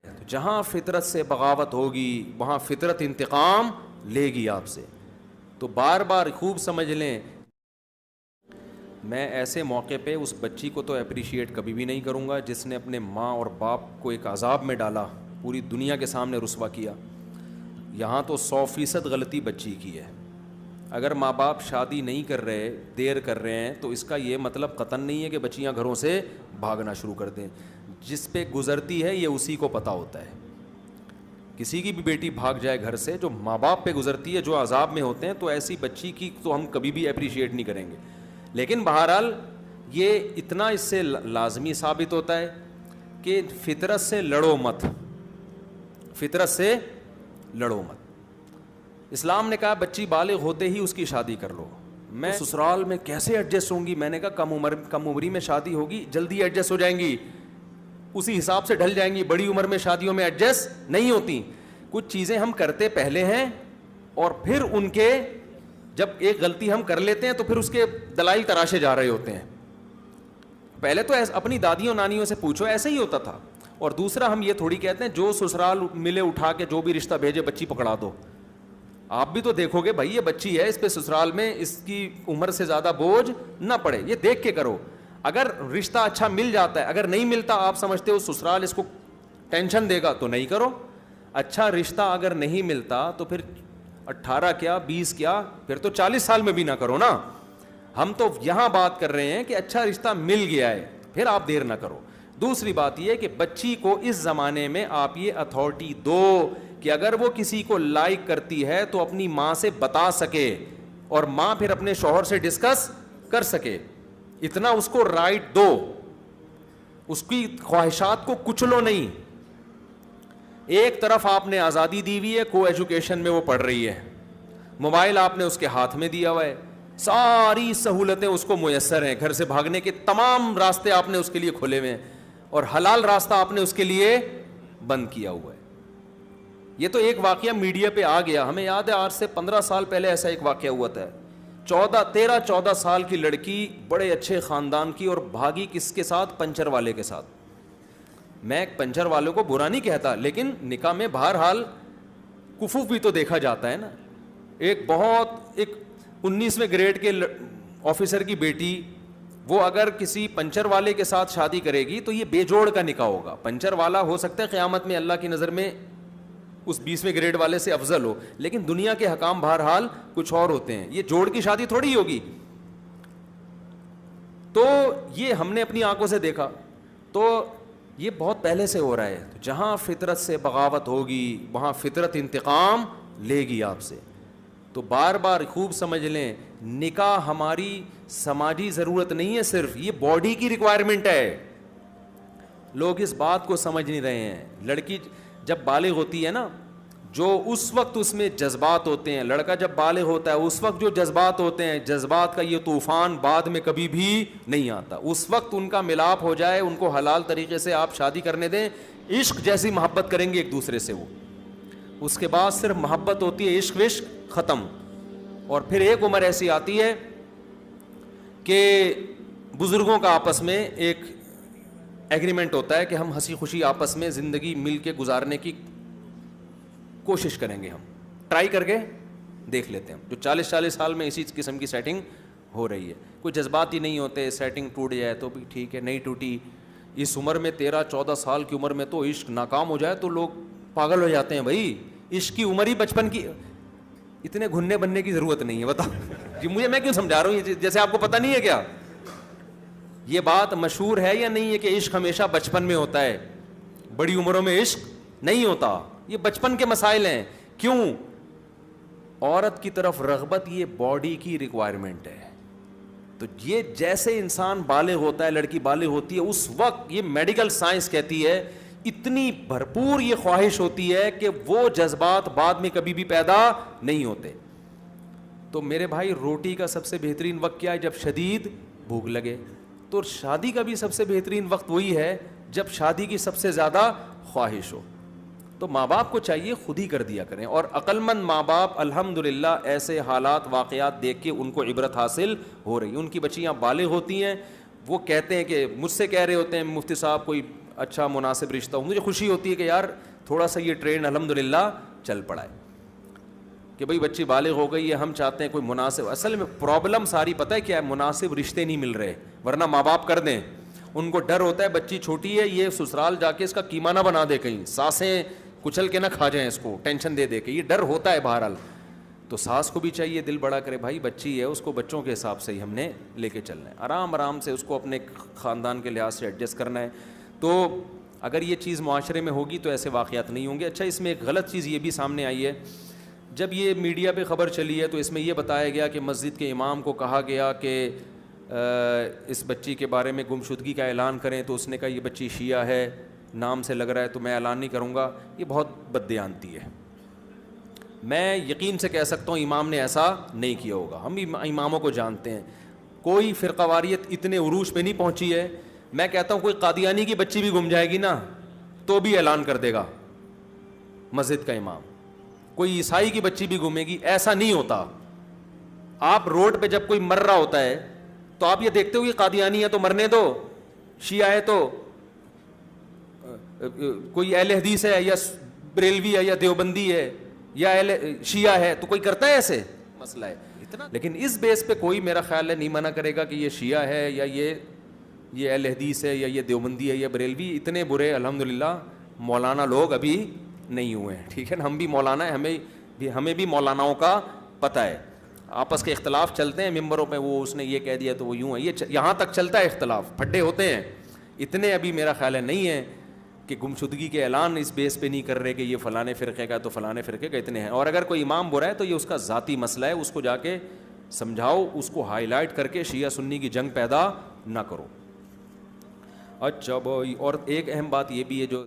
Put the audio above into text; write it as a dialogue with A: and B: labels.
A: جہاں فطرت سے بغاوت ہوگی وہاں فطرت انتقام لے گی آپ سے. تو بار بار خوب سمجھ لیں. میں ایسے موقع پہ اس بچی کو تو اپریشیٹ کبھی بھی نہیں کروں گا جس نے اپنے ماں اور باپ کو ایک عذاب میں ڈالا, پوری دنیا کے سامنے رسوا کیا. یہاں تو 100% غلطی بچی کی ہے. اگر ماں باپ شادی نہیں کر رہے, دیر کر رہے ہیں, تو اس کا یہ مطلب قطعاً نہیں ہے کہ بچیاں گھروں سے بھاگنا شروع کر دیں. جس پہ گزرتی ہے یہ اسی کو پتہ ہوتا ہے. کسی کی بھی بیٹی بھاگ جائے گھر سے, جو ماں باپ پہ گزرتی ہے, جو عذاب میں ہوتے ہیں, تو ایسی بچی کی تو ہم کبھی بھی اپریشیٹ نہیں کریں گے. لیکن بہرحال یہ اتنا اس سے لازمی ثابت ہوتا ہے کہ فطرت سے لڑو مت, فطرت سے لڑو مت. اسلام نے کہا بچی بالغ ہوتے ہی اس کی شادی کر لو. میں سسرال میں کیسے ایڈجسٹ ہوں گی؟ میں نے کہا کم عمری میں شادی ہوگی, جلدی ایڈجسٹ ہو جائیں گی, اسی حساب سے ڈھل جائیں گی. بڑی عمر میں شادیوں میں ایڈجسٹ نہیں ہوتی. کچھ چیزیں ہم کرتے پہلے ہیں اور پھر ان کے جب ایک غلطی ہم کر لیتے ہیں تو پھر اس کے دلائل تراشے جا رہے ہوتے ہیں. پہلے تو اپنی دادیوں نانیوں سے پوچھو, ایسے ہی ہوتا تھا. اور دوسرا ہم یہ تھوڑی کہتے ہیں جو سسرال ملے اٹھا کے جو بھی رشتہ بھیجے بچی پکڑا دو. آپ بھی تو دیکھو گے بھائی یہ بچی ہے, اس پہ سسرال میں اس کی عمر سے زیادہ بوجھ نہ پڑے, یہ دیکھ کے کرو. اگر رشتہ اچھا مل جاتا ہے, اگر نہیں ملتا آپ سمجھتے ہو سسرال اس کو ٹینشن دے گا تو نہیں کرو. اچھا رشتہ اگر نہیں ملتا تو پھر 18 کیا 20 کیا, پھر تو 40 سال میں بھی نہ کرو نا. ہم تو یہاں بات کر رہے ہیں کہ اچھا رشتہ مل گیا ہے, پھر آپ دیر نہ کرو. دوسری بات یہ کہ بچی کو اس زمانے میں آپ یہ اتھارٹی دو کہ اگر وہ کسی کو لائک کرتی ہے تو اپنی ماں سے بتا سکے اور ماں پھر اپنے شوہر سے ڈسکس کر سکے. اتنا اس کو رائٹ دو, اس کی خواہشات کو کچلو نہیں. ایک طرف آپ نے آزادی دی ہوئی ہے, کو ایجوکیشن میں وہ پڑھ رہی ہے, موبائل آپ نے اس کے ہاتھ میں دیا ہوا ہے, ساری سہولتیں اس کو میسر ہیں, گھر سے بھاگنے کے تمام راستے آپ نے اس کے لیے کھولے ہوئے ہیں, اور حلال راستہ آپ نے اس کے لیے بند کیا ہوا ہے. یہ تو ایک واقعہ میڈیا پہ آ گیا, ہمیں یاد ہے آج سے 15 سال پہلے ایسا ایک واقعہ ہوا تھا. 13-14 سال کی لڑکی, بڑے اچھے خاندان کی, اور بھاگی کس کے ساتھ؟ پنچر والے کے ساتھ. میں پنچر والوں کو برا نہیں کہتا, لیکن نکاح میں بہرحال کفوف بھی تو دیکھا جاتا ہے نا. ایک 19ویں گریڈ کے آفیسر کی بیٹی, وہ اگر کسی پنچر والے کے ساتھ شادی کرے گی تو یہ بے جوڑ کا نکاح ہوگا. پنچر والا ہو سکتا ہے قیامت میں اللہ کی نظر میں اس 20ویں گریڈ والے سے افضل ہو, لیکن دنیا کے حکام بہرحال کچھ اور ہوتے ہیں. یہ جوڑ کی شادی تھوڑی ہوگی. تو یہ ہم نے اپنی آنکھوں سے دیکھا, تو یہ بہت پہلے سے ہو رہا ہے. جہاں فطرت سے بغاوت ہوگی وہاں فطرت انتقام لے گی آپ سے. تو بار بار خوب سمجھ لیں, نکاح ہماری سماجی ضرورت نہیں ہے, صرف یہ باڈی کی ریکوائرمنٹ ہے. لوگ اس بات کو سمجھ نہیں رہے ہیں. لڑکی جب بالغ ہوتی ہے نا, جو اس وقت اس میں جذبات ہوتے ہیں, لڑکا جب بالغ ہوتا ہے اس وقت جو جذبات ہوتے ہیں, جذبات کا یہ طوفان بعد میں کبھی بھی نہیں آتا. اس وقت ان کا ملاپ ہو جائے, ان کو حلال طریقے سے آپ شادی کرنے دیں, عشق جیسی محبت کریں گے ایک دوسرے سے. وہ اس کے بعد صرف محبت ہوتی ہے, عشق وشق ختم. اور پھر ایک عمر ایسی آتی ہے کہ بزرگوں کا آپس میں ایک ایگریمنٹ ہوتا ہے کہ ہم ہنسی خوشی آپس میں زندگی مل کے گزارنے کی کوشش کریں گے. ہم ٹرائی کر کے دیکھ لیتے ہیں. جو 40 سال میں اسی قسم کی سیٹنگ ہو رہی ہے, کوئی جذبات ہی نہیں ہوتے, سیٹنگ ٹوٹ جائے تو بھی ٹھیک ہے, نہیں ٹوٹی. اس عمر میں 13-14 سال کی عمر میں تو عشق ناکام ہو جائے تو لوگ پاگل ہو جاتے ہیں. بھائی عشق کی عمر ہی بچپن کی, اتنے گھننے بننے کی ضرورت نہیں ہے. بتاؤ جی مجھے, میں کیوں سمجھا رہا ہوں, جیسے آپ کو پتہ نہیں ہے کیا. یہ بات مشہور ہے یا نہیں ہے کہ عشق ہمیشہ بچپن میں ہوتا ہے, بڑی عمروں میں عشق نہیں ہوتا. یہ بچپن کے مسائل ہیں. کیوں؟ عورت کی طرف رغبت یہ باڈی کی ریکوائرمنٹ ہے. تو یہ جیسے انسان بالغ ہوتا ہے, لڑکی بالغ ہوتی ہے, اس وقت یہ میڈیکل سائنس کہتی ہے اتنی بھرپور یہ خواہش ہوتی ہے کہ وہ جذبات بعد میں کبھی بھی پیدا نہیں ہوتے. تو میرے بھائی روٹی کا سب سے بہترین وقت کیا ہے؟ جب شدید بھوک لگے. تو شادی کا بھی سب سے بہترین وقت وہی ہے جب شادی کی سب سے زیادہ خواہش ہو. تو ماں باپ کو چاہیے خود ہی کر دیا کریں. اور عقل مند ماں باپ الحمدللہ ایسے حالات واقعات دیکھ کے ان کو عبرت حاصل ہو رہی. ان کی بچیاں بالغ ہوتی ہیں, وہ کہتے ہیں کہ مجھ سے کہہ رہے ہوتے ہیں مفتی صاحب کوئی اچھا مناسب رشتہ ہو. مجھے خوشی ہوتی ہے کہ یار تھوڑا سا یہ ٹرینڈ الحمدللہ چل پڑا ہے کہ بھئی بچی بالغ ہو گئی ہے, ہم چاہتے ہیں کوئی مناسب. اصل میں پرابلم ساری پتہ ہے کیا ہے, مناسب رشتے نہیں مل رہے, ورنہ ماں باپ کر دیں. ان کو ڈر ہوتا ہے بچی چھوٹی ہے, یہ سسرال جا کے اس کا قیمہ نہ بنا دے, کہیں ساسیں کچل کے نہ کھا جائیں اس کو, ٹینشن دے دے کے, یہ ڈر ہوتا ہے بہرحال. تو ساس کو بھی چاہیے دل بڑا کرے, بھائی بچی ہے اس کو بچوں کے حساب سے ہی ہم نے لے کے چلنا ہے, آرام آرام سے اس کو اپنے خاندان کے لحاظ سے ایڈجسٹ کرنا ہے. تو اگر یہ چیز معاشرے میں ہوگی تو ایسے واقعات نہیں ہوں گے. اچھا اس میں ایک غلط چیز یہ بھی سامنے آئی ہے, جب یہ میڈیا پہ خبر چلی ہے تو اس میں یہ بتایا گیا کہ مسجد کے امام کو کہا گیا کہ اس بچی کے بارے میں گمشدگی کا اعلان کریں, تو اس نے کہا یہ بچی شیعہ ہے, نام سے لگ رہا ہے, تو میں اعلان نہیں کروں گا. یہ بہت بددیانتی ہے. میں یقین سے کہہ سکتا ہوں امام نے ایسا نہیں کیا ہوگا, ہم اماموں کو جانتے ہیں. کوئی فرقہ واریت اتنے عروج پہ نہیں پہنچی ہے. میں کہتا ہوں کوئی قادیانی کی بچی بھی گم جائے گی نا تو بھی اعلان کر دے گا مسجد کا امام. کوئی عیسائی کی بچی بھی گھومے گی, ایسا نہیں ہوتا. آپ روڈ پہ جب کوئی مر رہا ہوتا ہے تو آپ یہ دیکھتے ہو کہ قادیانی ہے تو مرنے دو, شیعہ ہے تو, کوئی اہل حدیث ہے یا بریلوی ہے یا دیوبندی ہے یا اہل شیعہ ہے تو کوئی کرتا ہے ایسے مسئلہ ہے اتنا. لیکن اس بیس پہ کوئی میرا خیال ہے نہیں منع کرے گا کہ یہ شیعہ ہے یا یہ اہل حدیث ہے یا یہ دیوبندی ہے یا بریلوی. اتنے برے الحمدللہ مولانا لوگ ابھی نہیں ہوئے ہیں, ٹھیک ہے نا. ہم بھی مولانا ہیں, ہمیں بھی مولاناؤں کا پتہ ہے. آپس کے اختلاف چلتے ہیں ممبروں پہ, وہ اس نے یہ کہہ دیا تو وہ یوں ہے, یہ یہاں تک چلتا ہے اختلاف, پھڈے ہوتے ہیں. اتنے ابھی میرا خیال ہے نہیں ہے کہ گمشدگی کے اعلان اس بیس پہ نہیں کر رہے کہ یہ فلانے فرقے کا تو فلانے فرقے کا, اتنے ہیں. اور اگر کوئی امام برا ہے تو یہ اس کا ذاتی مسئلہ ہے, اس کو جا کے سمجھاؤ, اس کو ہائی لائٹ کر کے شیعہ سنی کی جنگ پیدا نہ کرو. اچھا اور ایک اہم بات یہ بھی ہے جو